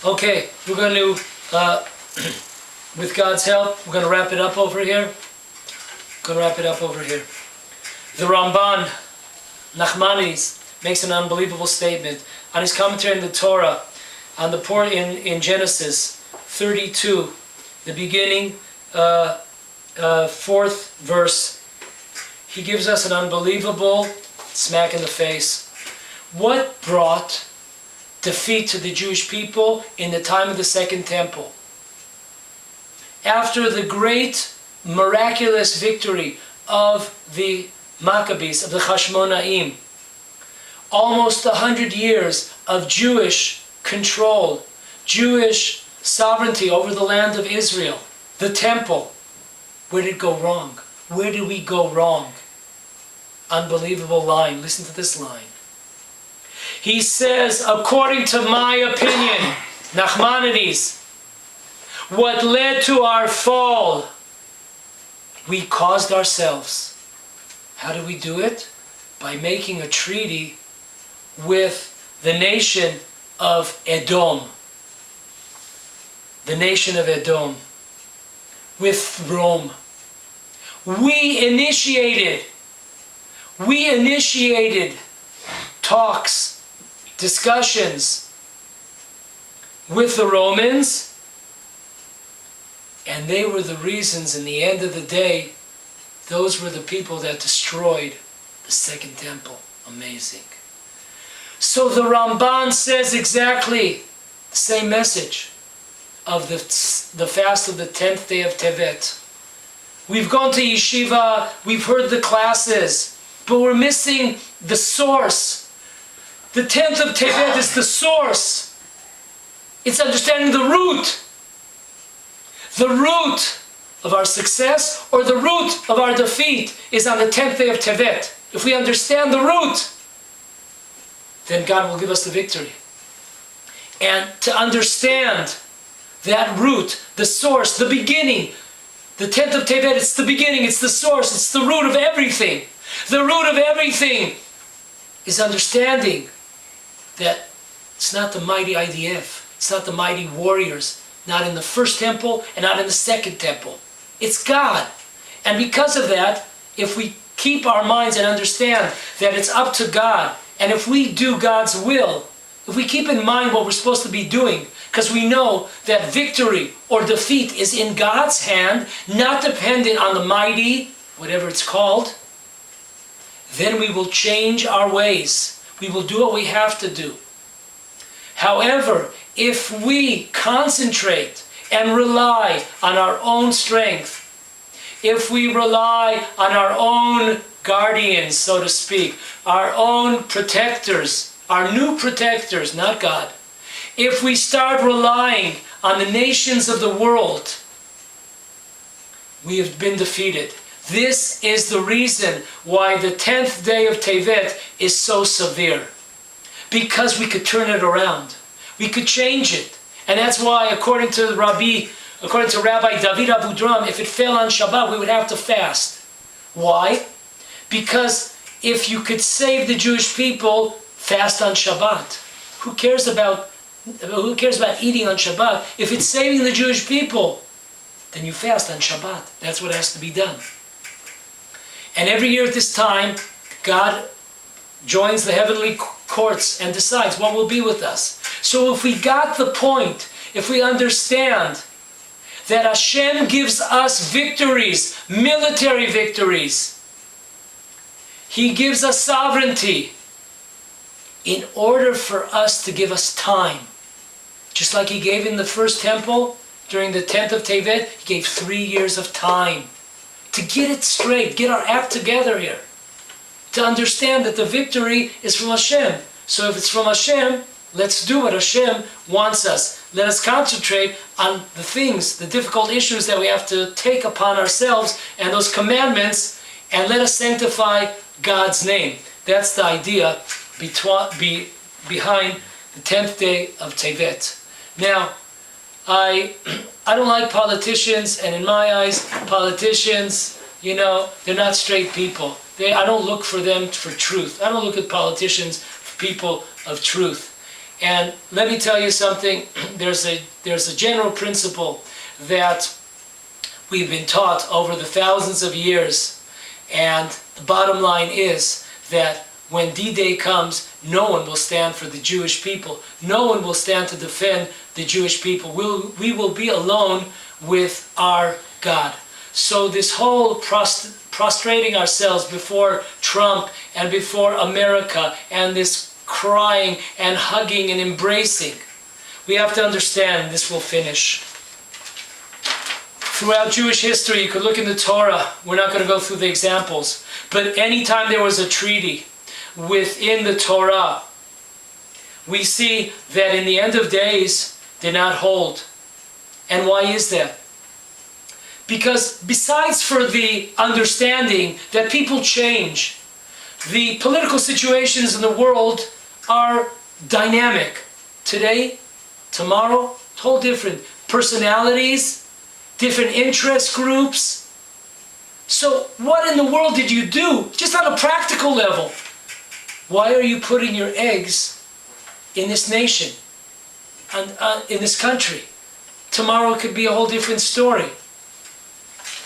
Okay, we're going to, with God's help, we're going to wrap it up over here. The Ramban, Nachmanides, makes an unbelievable statement on his commentary in the Torah, on the port in Genesis 32, the beginning, 4th verse. He gives us an unbelievable smack in the face. What brought defeat to the Jewish people in the time of the Second Temple? After the great miraculous victory of the Maccabees, of the Hashmonaim, almost 100 years of Jewish control, Jewish sovereignty over the land of Israel, the temple. Where did it go wrong? Where did we go wrong? Unbelievable line. Listen to this line. He says, according to my opinion, Nachmanides, what led to our fall, we caused ourselves. How do we do it? By making a treaty with the nation of Edom. The nation of Edom. With Rome. We initiated talks, discussions with the Romans, and they were the reasons, in the end of the day, those were the people that destroyed the Second Temple. Amazing. So the Ramban says exactly the same message of the fast of the 10th day of Tevet. We've gone to yeshiva, we've heard the classes, but we're missing the source. The 10th of Tevet is the source. It's understanding the root. The root of our success or the root of our defeat is on the 10th day of Tevet. If we understand the root, then God will give us the victory. And to understand that root, the source, the beginning, the 10th of Tevet, it's the beginning, it's the source, it's the root of everything. The root of everything is understanding that it's not the mighty IDF, it's not the mighty warriors, not in the first temple and not in the second temple. It's God. And because of that, if we keep our minds and understand that it's up to God, and if we do God's will, if we keep in mind what we're supposed to be doing, because we know that victory or defeat is in God's hand, not dependent on the mighty, whatever it's called, then we will change our ways. We will do what we have to do. However, if we concentrate and rely on our own strength, if we rely on our own guardians, so to speak, our own protectors, our new protectors, not God, if we start relying on the nations of the world, we have been defeated. This is the reason why the 10th day of Tevet is so severe. Because we could turn it around. We could change it. And that's why, according to Rabbi David Abudram, if it fell on Shabbat, we would have to fast. Why? Because if you could save the Jewish people, fast on Shabbat. Who cares about eating on Shabbat? If it's saving the Jewish people, then you fast on Shabbat. That's what has to be done. And every year at this time, God joins the heavenly courts and decides what will be with us. So if we got the point, if we understand that Hashem gives us victories, military victories, He gives us sovereignty in order for us to give us time. Just like He gave in the first temple, during the 10th of Tevet, He gave 3 years of time to get it straight, get our act together here, to understand that the victory is from Hashem. So if it's from Hashem, let's do what Hashem wants us. Let us concentrate on the things, the difficult issues that we have to take upon ourselves and those commandments, and let us sanctify God's name. That's the idea behind the 10th day of Tevet. Now, I don't like politicians, and in my eyes, politicians, they're not straight people. I don't look for them for truth. I don't look at politicians for people of truth. And let me tell you something, there's a general principle that we've been taught over the thousands of years, and the bottom line is that when D-Day comes, no one will stand for the Jewish people. No one will stand to defend the Jewish people. We will be alone with our God. So this whole prostrating ourselves before Trump and before America and this crying and hugging and embracing, we have to understand this will finish. Throughout Jewish history, you could look in the Torah. We're not going to go through the examples. But anytime there was a treaty within the Torah, we see that in the end of days did not hold. And why is that? Because besides for the understanding that people change, the political situations in the world are dynamic. Today, tomorrow, whole different personalities, different interest groups. So what in the world did you do? Just on a practical level. Why are you putting your eggs in this nation, in this country? Tomorrow it could be a whole different story,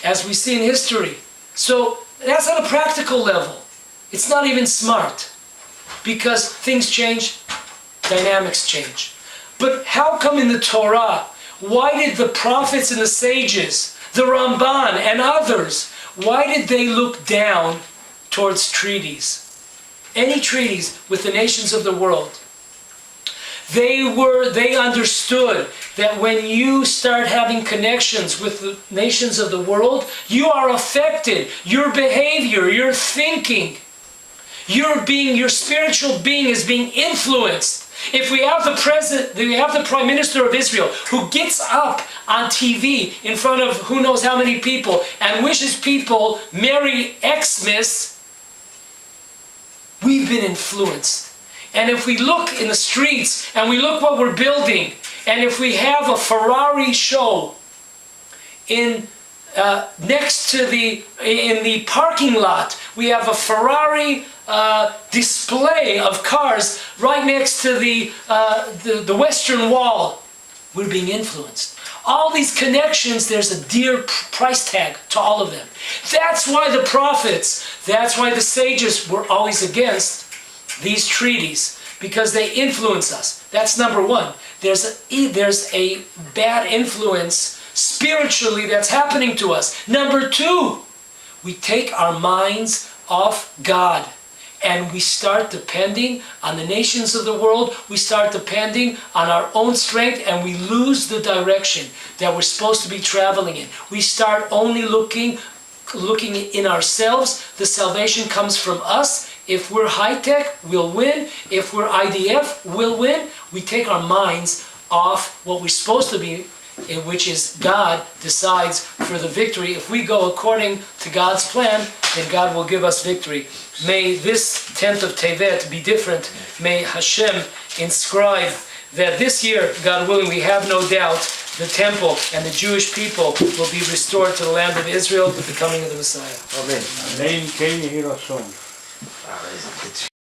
as we see in history. So that's on a practical level. It's not even smart, because things change, dynamics change. But how come in the Torah, why did the prophets and the sages, the Ramban and others, why did they look down towards treaties? Any treaties with the nations of the world? They understood that when you start having connections with the nations of the world, you are affected. Your behavior, your thinking, your spiritual being is being influenced. If we have the Prime Minister of Israel who gets up on TV in front of who knows how many people and wishes people Merry Xmas, we've been influenced. And if we look in the streets and we look what we're building, and if we have a Ferrari show in the parking lot, we have a Ferrari display of cars right next to the Western Wall, we're being influenced. All these connections, there's a dear price tag to all of them. That's why the prophets, that's why the sages were always against these treaties, because they influence us. That's number one. There's a bad influence spiritually that's happening to us. Number two, we take our minds off God and we start depending on the nations of the world. We start depending on our own strength, and we lose the direction that we're supposed to be traveling in. We start only looking in ourselves. The salvation comes from us. If we're high-tech, we'll win. If we're IDF, we'll win. We take our minds off what we're supposed to be, in which is God decides for the victory. If we go according to God's plan, then God will give us victory. May this 10th of Tevet be different. May Hashem inscribe that this year, God willing, we have no doubt, the temple and the Jewish people will be restored to the land of Israel with the coming of the Messiah. Amen.